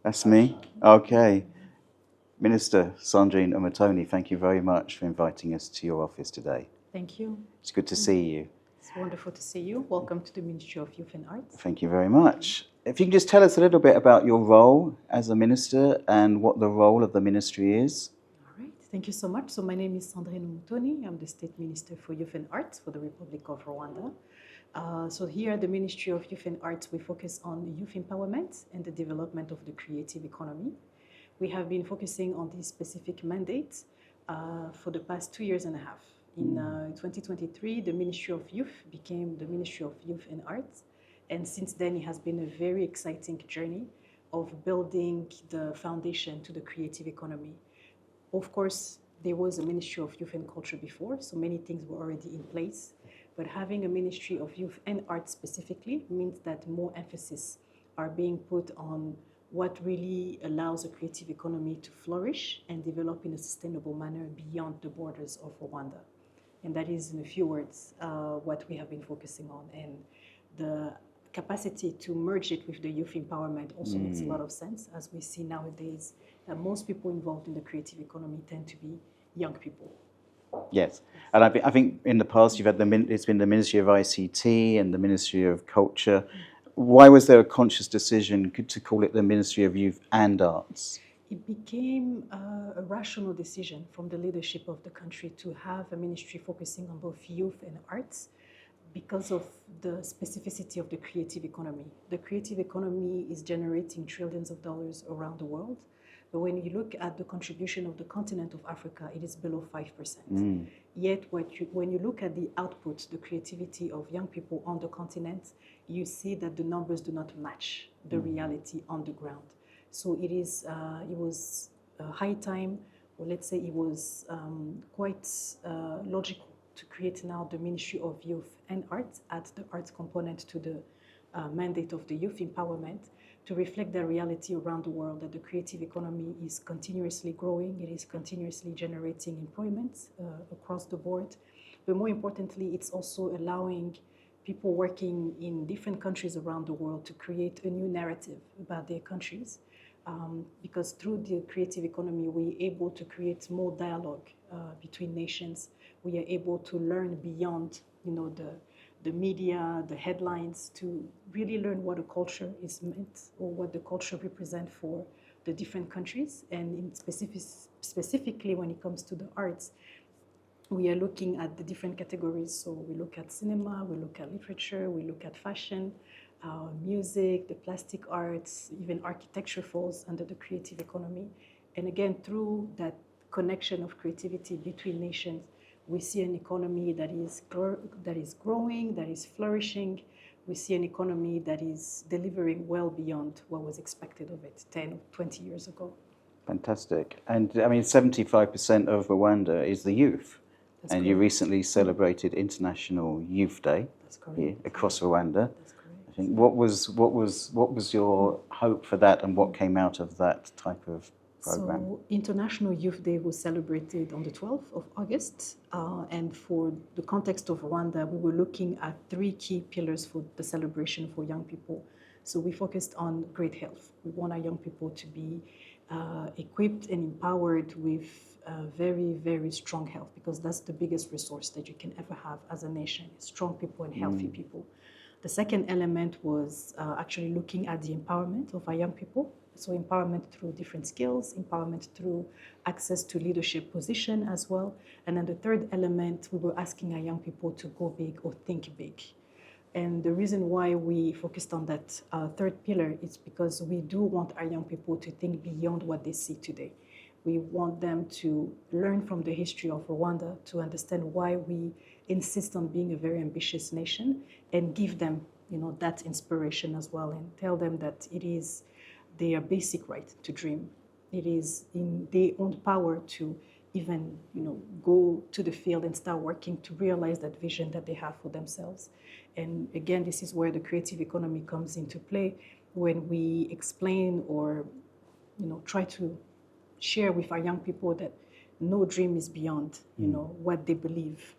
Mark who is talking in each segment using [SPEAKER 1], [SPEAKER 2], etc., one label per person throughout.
[SPEAKER 1] That's me. Okay. Minister Sandrine Umutoni, thank you very much for inviting us to your office today.
[SPEAKER 2] Thank you.
[SPEAKER 1] It's good to see you.
[SPEAKER 2] It's wonderful to see you. Welcome to the Ministry of Youth and Arts.
[SPEAKER 1] Thank you very much. If you can just tell us a little bit about your role as a minister and what the role of the ministry is.
[SPEAKER 2] All right. Thank you so much. So my name is Sandrine Umutoni. I'm the State Minister for Youth and Arts for the Republic of Rwanda. So here at the Ministry of Youth and Arts, we focus on youth empowerment and the development of the creative economy. We have been focusing on this specific mandate for the past 2 years and a half. In 2023, the Ministry of Youth became the Ministry of Youth and Arts. And since then, it has been a very exciting journey of building the foundation to the creative economy. Of course, there was a Ministry of Youth and Culture before, so many things were already in place. But having a Ministry of Youth and Arts specifically means that more emphasis are being put on what really allows a creative economy to flourish and develop in a sustainable manner beyond the borders of Rwanda. And that is, in a few words, what we have been focusing on. And the capacity to merge it with the youth empowerment also makes a lot of sense, as we see nowadays that most people involved in the creative economy tend to be young people.
[SPEAKER 1] Yes, and I think in the past it's been the Ministry of ICT and the Ministry of Culture. Why was there a conscious decision to call it the Ministry of Youth and Arts?
[SPEAKER 2] It became a rational decision from the leadership of the country to have a ministry focusing on both youth and arts because of the specificity of the creative economy. The creative economy is generating trillions of dollars around the world. But when you look at the contribution of the continent of Africa, it is below 5%. Yet when you look at the output, the creativity of young people on the continent, you see that the numbers do not match the reality on the ground. So it was high time, or let's say it was quite logical to create now the Ministry of Youth and Arts, add the arts component to the mandate of the youth empowerment, to reflect the reality around the world that the creative economy is continuously growing, it is continuously generating employment across the board. But more importantly, it's also allowing people working in different countries around the world to create a new narrative about their countries. Because through the creative economy, we're able to create more dialogue between nations. We are able to learn beyond, the media, the headlines, to really learn what a culture is meant or what the culture represents for the different countries. And in specifically when it comes to the arts, we are looking at the different categories. So we look at cinema, we look at literature, we look at fashion, music, the plastic arts, even architecture falls under the creative economy. And again, through that connection of creativity between nations, we see an economy that is growing, that is flourishing. We see an economy that is delivering well beyond what was expected of it 10, 20 years ago.
[SPEAKER 1] Fantastic. And I mean, 75% of Rwanda is the youth.
[SPEAKER 2] That's
[SPEAKER 1] and
[SPEAKER 2] correct.
[SPEAKER 1] You recently celebrated International Youth Day.
[SPEAKER 2] That's correct.
[SPEAKER 1] Here across Rwanda.
[SPEAKER 2] That's correct.
[SPEAKER 1] I think what was your hope for that, and what came out of that type of program?
[SPEAKER 2] So International Youth Day was celebrated on the 12th of August. And for the context of Rwanda, we were looking at 3 key pillars for the celebration for young people. So we focused on great health. We want our young people to be equipped and empowered with very, very strong health, because that's the biggest resource that you can ever have as a nation, strong people and healthy people. The second element was actually looking at the empowerment of our young people. So empowerment through different skills, empowerment through access to leadership position as well. And then the third element, we were asking our young people to go big or think big. And the reason why we focused on that third pillar is because we do want our young people to think beyond what they see today. We want them to learn from the history of Rwanda, to understand why we insist on being a very ambitious nation, and give them, that inspiration as well, and tell them that it is their basic right to dream. It is in their own power to even, go to the field and start working to realize that vision that they have for themselves. And again, this is where the creative economy comes into play, when we explain or, try to share with our young people that no dream is beyond, what they believe,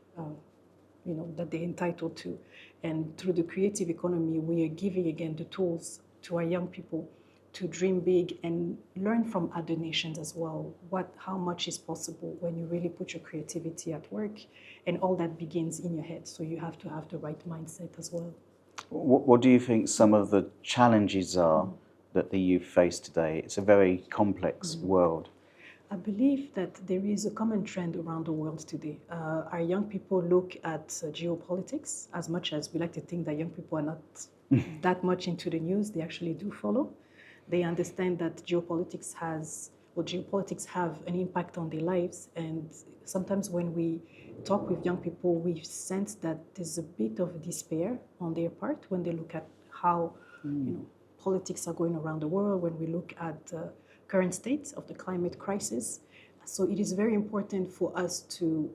[SPEAKER 2] that they're entitled to. And through the creative economy, we are giving again the tools to our young people to dream big and learn from other nations as well. How much is possible when you really put your creativity at work, and all that begins in your head. So you have to have the right mindset as well.
[SPEAKER 1] What do you think some of the challenges are that the youth face today? It's a very complex world.
[SPEAKER 2] I believe that there is a common trend around the world today. Our young people look at geopolitics. As much as we like to think that young people are not that much into the news, they actually do follow. They understand that geopolitics have an impact on their lives. And sometimes when we talk with young people, we sense that there's a bit of despair on their part when they look at how politics are going around the world, when we look at the current state of the climate crisis. So it is very important for us to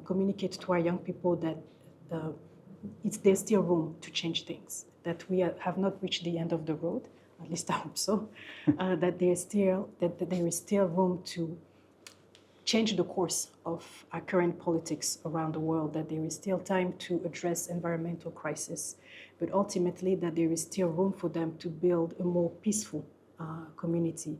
[SPEAKER 2] communicate to our young people that there's still room to change things, that we have not reached the end of the road, at least I hope so, that there is still room to change the course of our current politics around the world, that there is still time to address environmental crisis, but ultimately that there is still room for them to build a more peaceful community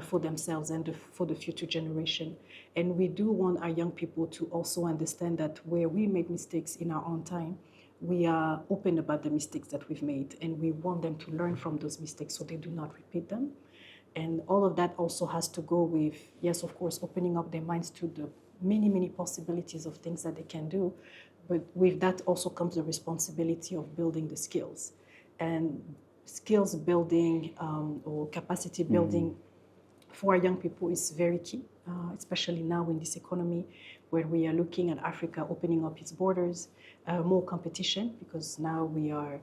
[SPEAKER 2] for themselves and for the future generation. And we do want our young people to also understand that where we make mistakes in our own time, we are open about the mistakes that we've made, and we want them to learn from those mistakes so they do not repeat them. And all of that also has to go with, yes, of course, opening up their minds to the many, many possibilities of things that they can do. But with that also comes the responsibility of building the skills. And skills building or capacity building for our young people is very key, especially now in this economy where we are looking at Africa opening up its borders, more competition, because now we are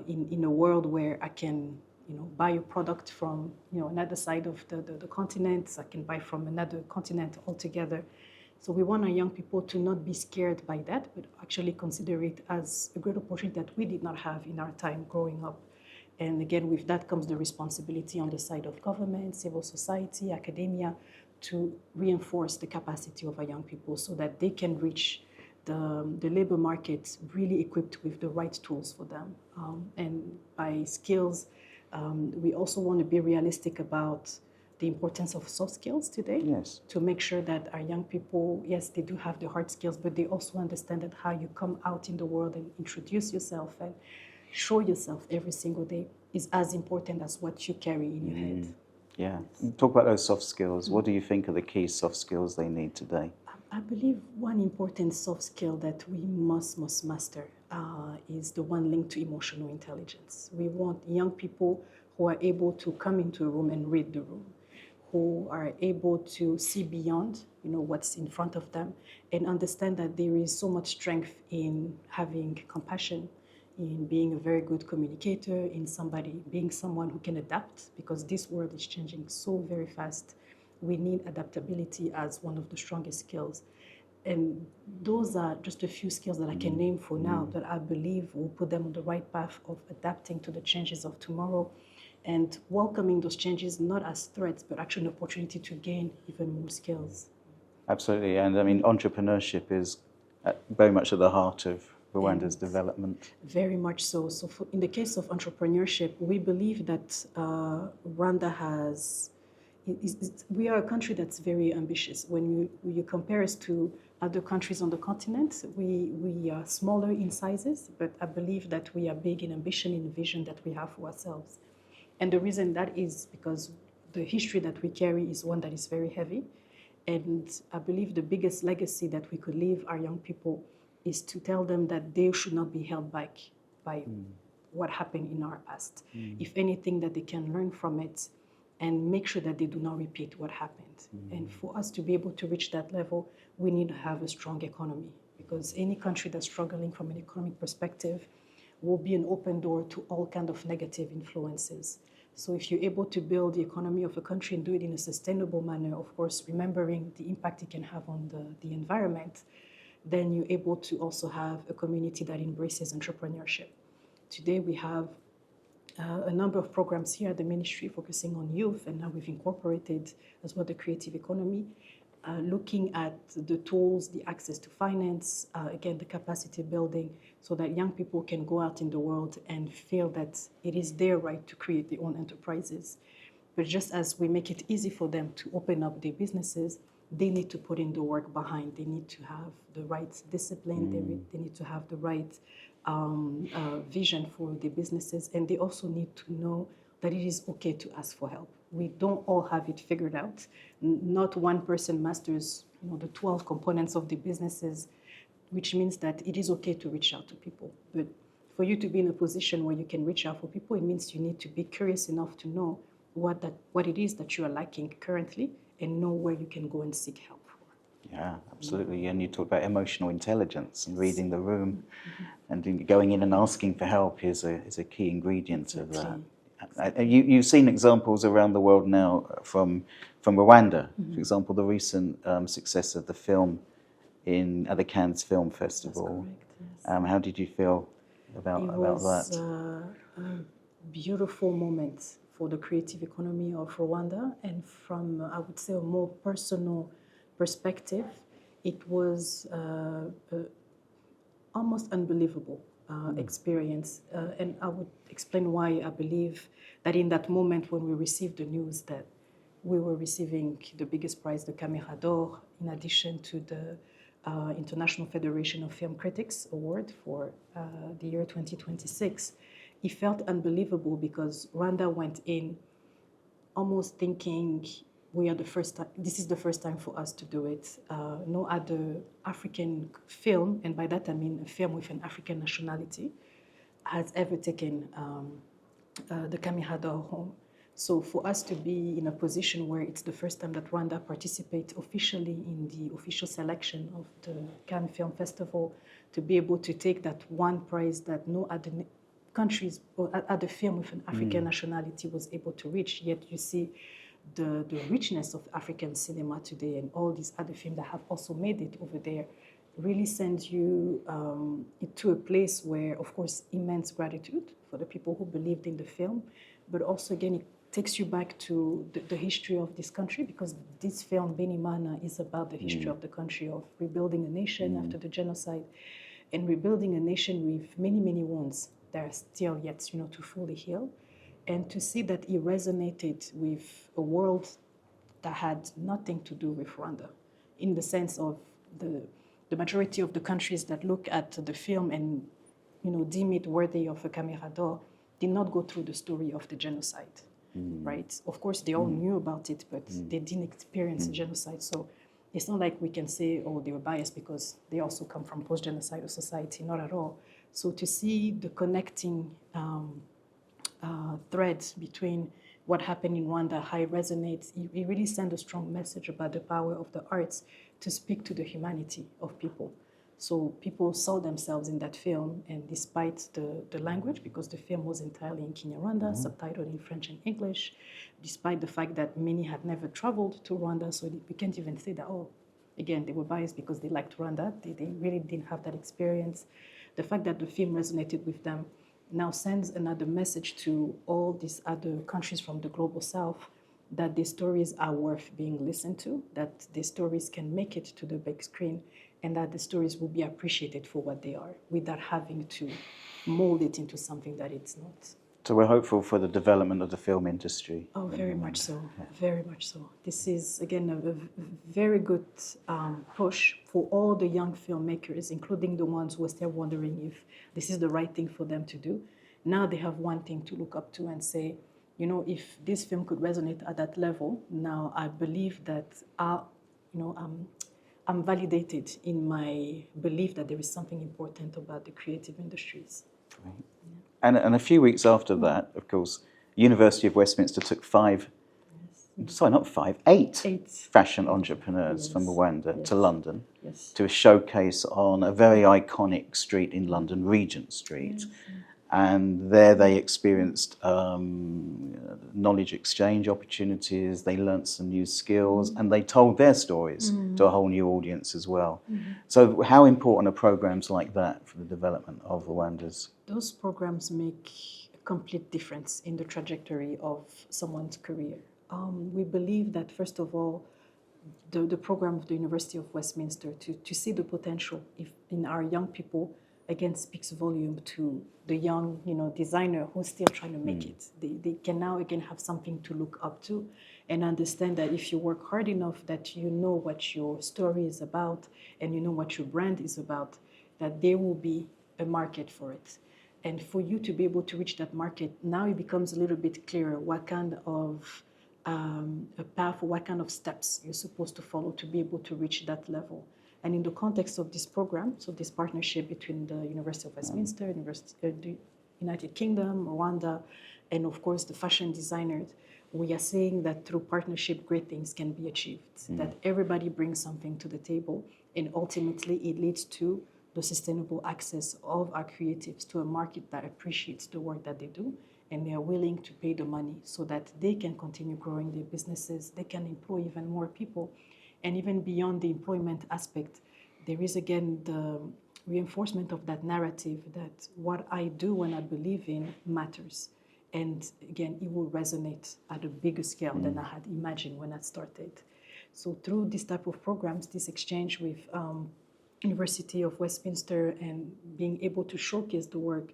[SPEAKER 2] in a world where I can buy a product from another side of the continent. I can buy from another continent altogether. So we want our young people to not be scared by that, but actually consider it as a great opportunity that we did not have in our time growing up. And again, with that comes the responsibility on the side of government, civil society, academia, to reinforce the capacity of our young people so that they can reach the labor market really equipped with the right tools for them. And by skills, we also want to be realistic about the importance of soft skills today.
[SPEAKER 1] Yes.
[SPEAKER 2] To make sure that our young people, yes, they do have the hard skills, but they also understand that how you come out in the world and introduce yourself and show yourself every single day is as important as what you carry in your head.
[SPEAKER 1] Yeah. Talk about those soft skills. What do you think are the key soft skills they need today?
[SPEAKER 2] I believe one important soft skill that we must master is the one linked to emotional intelligence. We want young people who are able to come into a room and read the room, who are able to see beyond, what's in front of them, and understand that there is so much strength in having compassion, in being a very good communicator, in being someone who can adapt, because this world is changing so very fast. We need adaptability as one of the strongest skills. And those are just a few skills that I can name for now that I believe will put them on the right path of adapting to the changes of tomorrow and welcoming those changes not as threats, but actually an opportunity to gain even more skills.
[SPEAKER 1] Absolutely. And I mean, entrepreneurship is very much at the heart of Rwanda's development.
[SPEAKER 2] Very much so. So in the case of entrepreneurship, we believe that Rwanda we are a country that's very ambitious. When you compare us to other countries on the continent, we are smaller in sizes, but I believe that we are big in ambition, in the vision that we have for ourselves. And the reason that is because the history that we carry is one that is very heavy. And I believe the biggest legacy that we could leave our young people is to tell them that they should not be held back by what happened in our past. If anything, that they can learn from it and make sure that they do not repeat what happened. And for us to be able to reach that level, we need to have a strong economy, because any country that's struggling from an economic perspective will be an open door to all kinds of negative influences. So if you're able to build the economy of a country and do it in a sustainable manner, of course, remembering the impact it can have on the environment, then you're able to also have a community that embraces entrepreneurship. Today we have a number of programs here at the ministry focusing on youth, and now we've incorporated as well the creative economy. looking at the tools, the access to finance, again, the capacity building, so that young people can go out in the world and feel that it is their right to create their own enterprises. But just as we make it easy for them to open up their businesses, they need to put in the work behind. They need to have the right discipline. They need to have the right vision for their businesses. And they also need to know that it is okay to ask for help. We don't all have it figured out. Not one person masters, the 12 components of the businesses, which means that it is okay to reach out to people. But for you to be in a position where you can reach out for people, it means you need to be curious enough to know what it is that you are lacking currently and know where you can go and seek help for.
[SPEAKER 1] Yeah, absolutely. And you talked about emotional intelligence and reading the room, and going in and asking for help is a key ingredient of that. You've seen examples around the world now from Rwanda, for example, the recent success of the film at the Cannes Film Festival.
[SPEAKER 2] That's correct, yes.
[SPEAKER 1] How did you feel about that?
[SPEAKER 2] It was a beautiful moment for the creative economy of Rwanda, and from, I would say, a more personal perspective, it was almost unbelievable experience. And I would explain why I believe that in that moment when we received the news that we were receiving the biggest prize, the Caméra d'Or, in addition to the International Federation of Film Critics Award for the year 2026, it felt unbelievable because Rwanda went in almost thinking this is the first time for us to do it. No other African film, and by that I mean a film with an African nationality, has ever taken the Caméra d'Or home. So for us to be in a position where it's the first time that Rwanda participates officially in the official selection of the Cannes Film Festival, to be able to take that one prize that no other countries or other film with an African nationality was able to reach, yet you see the richness of African cinema today and all these other films that have also made it over there really sends you to a place where, of course, immense gratitude for the people who believed in the film, but also, again, it takes you back to the history of this country, because this film, Imana, is about the history of the country, of rebuilding a nation after the genocide, and rebuilding a nation with many, many wounds that are still yet, to fully heal. And to see that it resonated with a world that had nothing to do with Rwanda, in the sense of the majority of the countries that look at the film and deem it worthy of a Caméra d'Or did not go through the story of the genocide, right? Of course, they all knew about it, but they didn't experience genocide. So it's not like we can say, oh, they were biased because they also come from post-genocidal society, not at all. So to see the connecting threads between what happened in Rwanda, how it resonates, it really sends a strong message about the power of the arts to speak to the humanity of people. So people saw themselves in that film, and despite the language, because the film was entirely in Kinyarwanda, subtitled in French and English, despite the fact that many had never traveled to Rwanda, so we can't even say that, again, they were biased because they liked Rwanda. They really didn't have that experience. The fact that the film resonated with them now sends another message to all these other countries from the global south that their stories are worth being listened to, that their stories can make it to the big screen, and that the stories will be appreciated for what they are, without having to mold it into something that it's not.
[SPEAKER 1] So we're hopeful for the development of the film industry.
[SPEAKER 2] Oh, very much so, very much so. This is, again, a very good push for all the young filmmakers, including the ones who are still wondering if this is the right thing for them to do. Now they have one thing to look up to and say, if this film could resonate at that level, now I believe that I'm validated in my belief that there is something important about the creative industries.
[SPEAKER 1] Right. Yeah. And a few weeks after that, of course, University of Westminster took eight fashion entrepreneurs from Rwanda to London to a showcase on a very iconic street in London, Regent Street. And there they experienced knowledge exchange opportunities, they learnt some new skills, and they told their stories to a whole new audience as well. So how important are programs like that for the development of Rwanda's?
[SPEAKER 2] Those programs make a complete difference in the trajectory of someone's career. We believe that, first of all, the program of the University of Westminster to see the potential in our young people, again, speaks volume to the young, designer who's still trying to make it. They can now again have something to look up to and understand that if you work hard enough, that you know what your story is about and you know what your brand is about, that there will be a market for it. And for you to be able to reach that market, now it becomes a little bit clearer what kind of a path, what kind of steps you're supposed to follow to be able to reach that level. And in the context of this program, so this partnership between the University of Westminster, the United Kingdom, Rwanda, and of course the fashion designers, we are saying that through partnership, great things can be achieved, that everybody brings something to the table, and ultimately it leads to the sustainable access of our creatives to a market that appreciates the work that they do, and they are willing to pay the money so that they can continue growing their businesses, they can employ even more people. And even beyond the employment aspect, there is again the reinforcement of that narrative that what I do when I believe in matters. And again, it will resonate at a bigger scale than I had imagined when I started. So through this type of programs, this exchange with University of Westminster and being able to showcase the work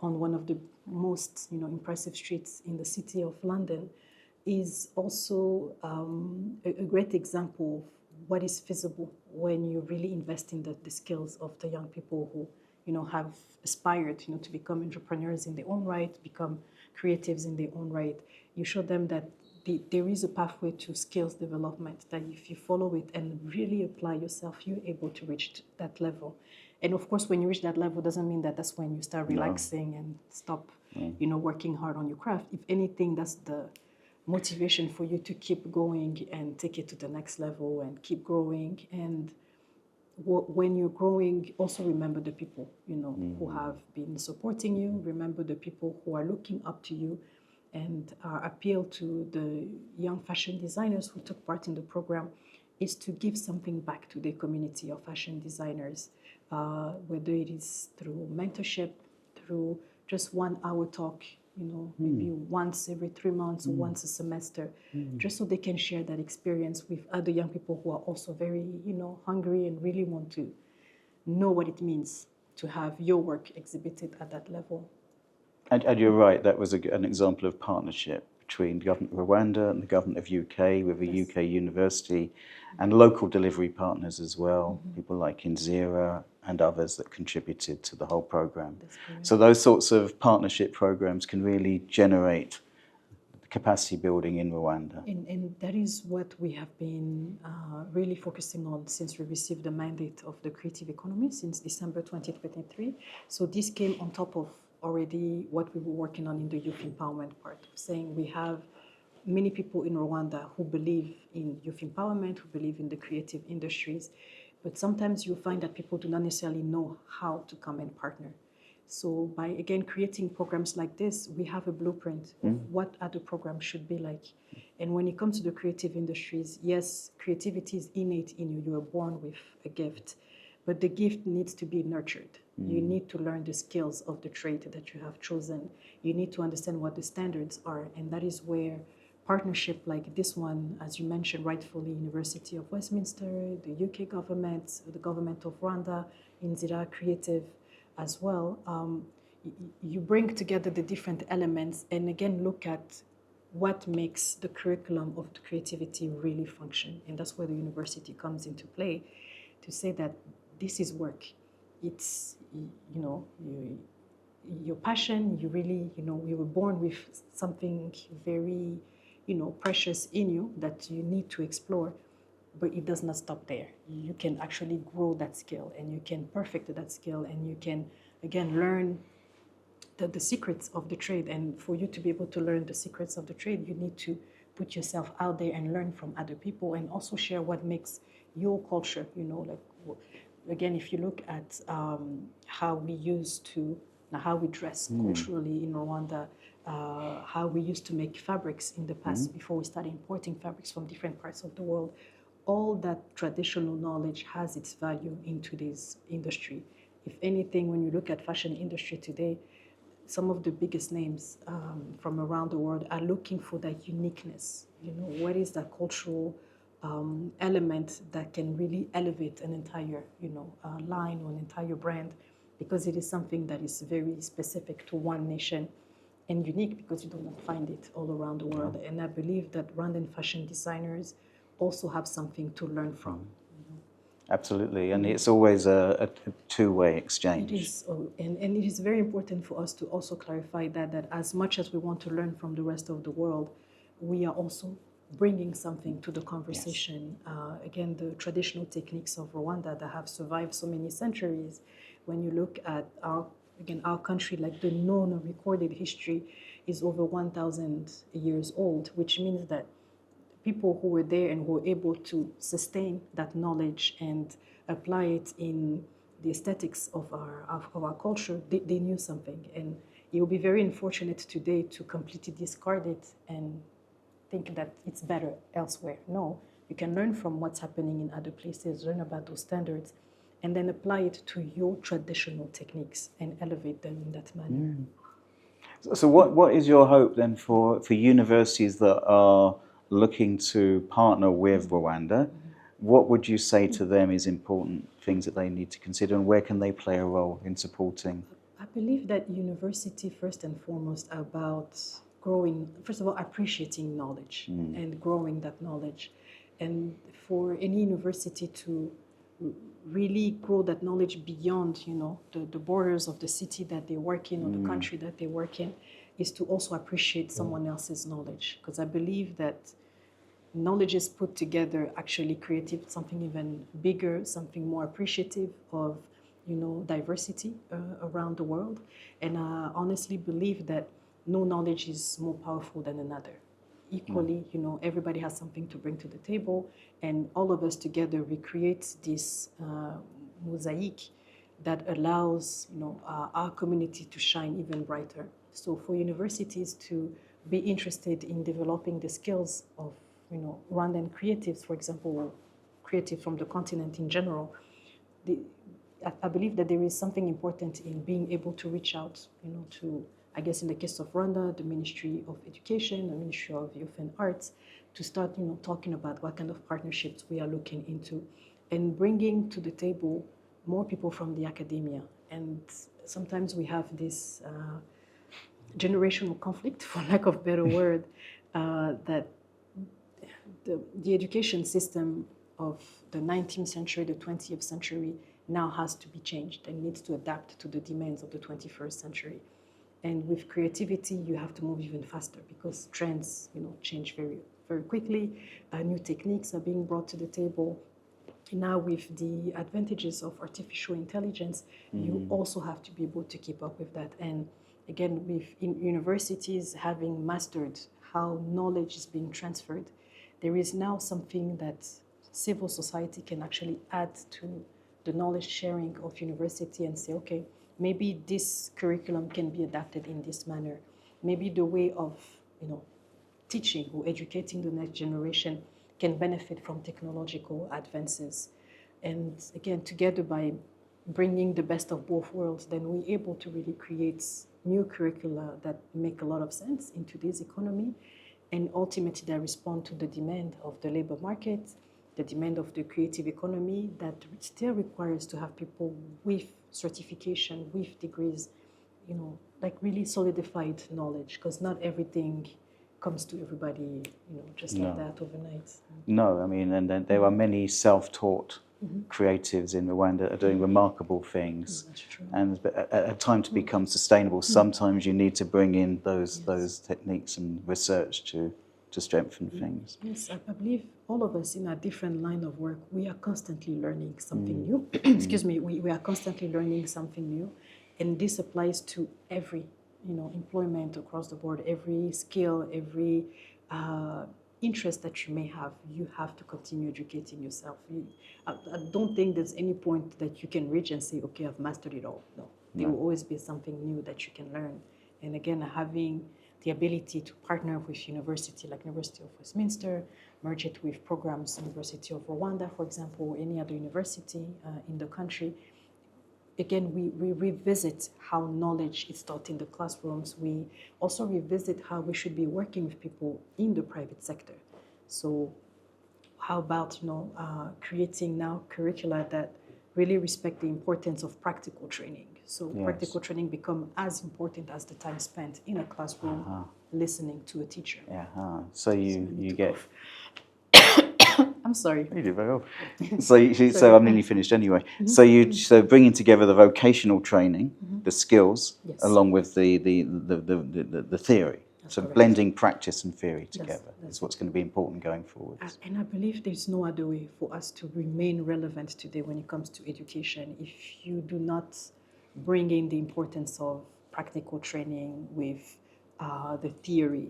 [SPEAKER 2] on one of the most impressive streets in the city of London is also a great example of what is feasible when you really invest in the skills of the young people who have aspired to become entrepreneurs in their own right, become creatives in their own right. You show them that there is a pathway to skills development, that if you follow it and really apply yourself, you're able to reach that level. And of course, when you reach that level, doesn't mean that that's when you start relaxing and stop, working hard on your craft. If anything, that's the motivation for you to keep going and take it to the next level and keep growing. And when you're growing, also remember the people, who have been supporting you. Remember the people who are looking up to you, and our appeal to the young fashion designers who took part in the program is to give something back to the community of fashion designers, whether it is through mentorship, through just 1 hour talk, maybe once every 3 months or once a semester, just so they can share that experience with other young people who are also very, hungry and really want to know what it means to have your work exhibited at that level.
[SPEAKER 1] And you're right, that was an example of partnership between the government of Rwanda and the government of UK, with a UK university and local delivery partners as well, people like Inzira and others that contributed to the whole program. So those sorts of partnership programs can really generate capacity building in Rwanda.
[SPEAKER 2] And that is what we have been really focusing on since we received the mandate of the creative economy since December 2023. So this came on top of already what we were working on in the youth empowerment part, saying we have many people in Rwanda who believe in youth empowerment, who believe in the creative industries, but sometimes you find that people do not necessarily know how to come and partner. So by, again, creating programs like this, we have a blueprint of what other programs should be like. And when it comes to the creative industries, yes, creativity is innate in you. You are born with a gift, but the gift needs to be nurtured. You need to learn the skills of the trade that you have chosen. You need to understand what the standards are, and that is where partnership like this one, as you mentioned rightfully, University of Westminster, the UK government, the government of Rwanda, Inzira Creative as well, you bring together the different elements and again look at what makes the curriculum of the creativity really function. And that's where the university comes into play to say that this is work. It's, your passion, you really, you were born with something very, precious in you that you need to explore, but it does not stop there. You can actually grow that skill and you can perfect that skill and you can, again, learn the secrets of the trade. And for you to be able to learn the secrets of the trade, you need to put yourself out there and learn from other people and also share what makes your culture, again, if you look at how we dress culturally in Rwanda, how we used to make fabrics in the past before we started importing fabrics from different parts of the world, all that traditional knowledge has its value into this industry. If anything, when you look at fashion industry today, some of the biggest names from around the world are looking for that uniqueness. What is that cultural element that can really elevate an entire, line or an entire brand, because it is something that is very specific to one nation and unique because you do not find it all around the world. And I believe that Rwandan fashion designers also have something to learn from.
[SPEAKER 1] Absolutely, and it's always a two-way exchange.
[SPEAKER 2] It is, and it is very important for us to also clarify that as much as we want to learn from the rest of the world, we are also bringing something to the conversation. Yes. Again, the traditional techniques of Rwanda that have survived so many centuries. When you look at our country, like the known recorded history is over 1,000 years old, which means that people who were there and who were able to sustain that knowledge and apply it in the aesthetics of our culture, they knew something. And it would be very unfortunate today to completely discard it and think that it's better elsewhere. No, you can learn from what's happening in other places, learn about those standards, and then apply it to your traditional techniques and elevate them in that manner.
[SPEAKER 1] So what is your hope then for universities that are looking to partner with Rwanda? What would you say to them is important things that they need to consider, and where can they play a role in supporting?
[SPEAKER 2] I believe that university, first and foremost, are about growing, first of all, appreciating knowledge and growing that knowledge. And for any university to really grow that knowledge beyond, the borders of the city that they work in or the country that they work in, is to also appreciate someone else's knowledge. Because I believe that knowledge is put together actually creative, something even bigger, something more appreciative of, diversity around the world. And I honestly believe that no knowledge is more powerful than another. Equally, everybody has something to bring to the table, and all of us together, we create this mosaic that allows, our community to shine even brighter. So for universities to be interested in developing the skills of, Rwandan creatives, for example, creatives from the continent in general, I believe that there is something important in being able to reach out, to, I guess in the case of Rwanda, the Ministry of Education, the Ministry of Youth and Arts, to start, talking about what kind of partnerships we are looking into and bringing to the table more people from the academia. And sometimes we have this generational conflict, for lack of a better word, that the education system of the 19th century, the 20th century, now has to be changed and needs to adapt to the demands of the 21st century. And with creativity, you have to move even faster because trends, change very, very quickly. New techniques are being brought to the table. Now, with the advantages of artificial intelligence, you also have to be able to keep up with that. And again, with universities having mastered how knowledge is being transferred, there is now something that civil society can actually add to the knowledge sharing of university and say, okay, maybe this curriculum can be adapted in this manner. Maybe the way of, teaching or educating the next generation can benefit from technological advances. And again, together by bringing the best of both worlds, then we're able to really create new curricula that make a lot of sense in today's economy, and ultimately that respond to the demand of the labor market, the demand of the creative economy that still requires to have people with certification, with degrees, like really solidified knowledge, because not everything comes to everybody, just like that overnight.
[SPEAKER 1] No, I mean, and then there are many self-taught creatives in Rwanda that are doing remarkable things.
[SPEAKER 2] That's true.
[SPEAKER 1] And at a time to become sustainable, sometimes you need to bring in those techniques and research to strengthen things.
[SPEAKER 2] Yes, I believe all of us in a different line of work, we are constantly learning something new. Excuse me, we are constantly learning something new. And this applies to every, employment across the board, every skill, every interest that you may have. You have to continue educating yourself. I don't think there's any point that you can reach and say, okay, I've mastered it all. No, there will always be something new that you can learn. And again, having the ability to partner with university like University of Westminster, merge it with programs, University of Rwanda, for example, or any other university in the country. Again, we revisit how knowledge is taught in the classrooms. We also revisit how we should be working with people in the private sector. So how about creating now curricula that really respect the importance of practical training. So
[SPEAKER 1] Yes.
[SPEAKER 2] practical training become as important as the time spent in a classroom listening to a teacher.
[SPEAKER 1] Yeah. So you get.
[SPEAKER 2] I'm sorry.
[SPEAKER 1] You did very well. So I'm nearly finished anyway. So bringing together the vocational training, the skills,
[SPEAKER 2] Yes.
[SPEAKER 1] along with the theory.
[SPEAKER 2] That's
[SPEAKER 1] So
[SPEAKER 2] correct.
[SPEAKER 1] blending practice and theory together
[SPEAKER 2] that's
[SPEAKER 1] is what's going to be important going forward.
[SPEAKER 2] And I believe there's no other way for us to remain relevant today when it comes to education if you do not bring in the importance of practical training with the theory.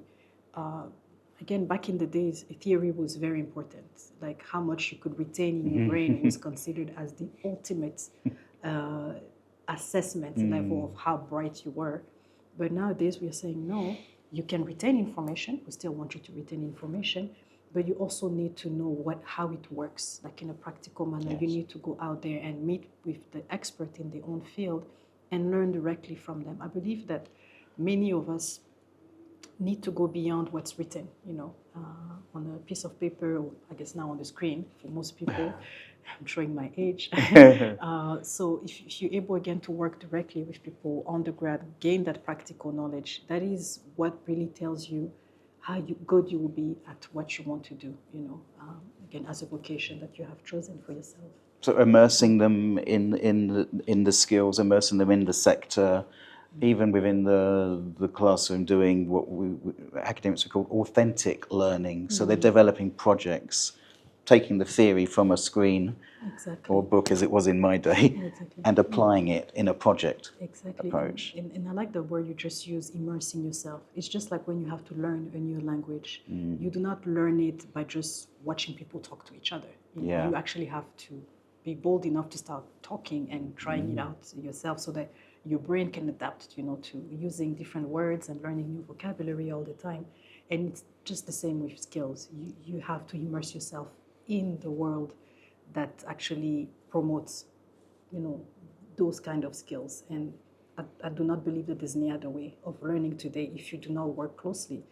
[SPEAKER 2] Again, back in the days, theory was very important. Like how much you could retain in your brain was considered as the ultimate assessment level of how bright you were. But nowadays, we are saying, no, you can retain information. We still want you to retain information, but you also need to know how it works, like in a practical manner.
[SPEAKER 1] Yes.
[SPEAKER 2] You need to go out there and meet with the expert in their own field and learn directly from them. I believe that many of us need to go beyond what's written, on a piece of paper, or I guess now on the screen for most people. I'm showing my age. So if you're able again to work directly with people on the ground, gain that practical knowledge, that is what really tells you how good you will be at what you want to do, again, as a vocation that you have chosen for yourself.
[SPEAKER 1] So immersing them in the skills, immersing them in the sector, even within the classroom, doing what academics would call authentic learning. So they're developing projects, taking the theory from a screen or a book, as it was in my day, and applying it in a project approach.
[SPEAKER 2] And I like the word you just used, immersing yourself. It's just like when you have to learn a new language. You do not learn it by just watching people talk to each other. You actually have to be bold enough to start talking and trying it out yourself so that your brain can adapt, to using different words and learning new vocabulary all the time. And it's just the same with skills. You have to immerse yourself in the world that actually promotes, those kind of skills. And I do not believe that there's any other way of learning today if you do not work closely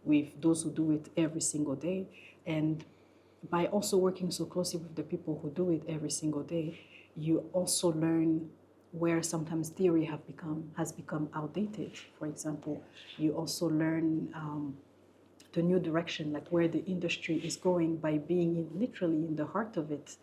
[SPEAKER 2] with those who do it every single day. And by also working so closely with the people who do it every single day, you also learn where sometimes theory has become outdated. For example, you also learn the new direction, like where the industry is going by being literally in the heart of it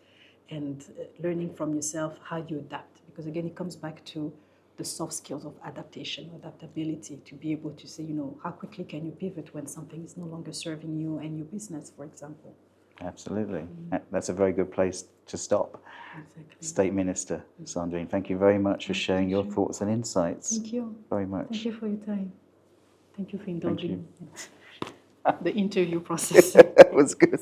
[SPEAKER 2] and learning from yourself how you adapt. Because again, it comes back to the soft skills of adaptation, adaptability, to be able to say, how quickly can you pivot when something is no longer serving you and your business, for example.
[SPEAKER 1] Absolutely. That's a very good place to stop.
[SPEAKER 2] Exactly.
[SPEAKER 1] State Minister Sandrine, thank you very much for sharing your thoughts and insights.
[SPEAKER 2] Thank you.
[SPEAKER 1] Very much.
[SPEAKER 2] Thank you for your time. Thank you for indulging the interview process.
[SPEAKER 1] It was good.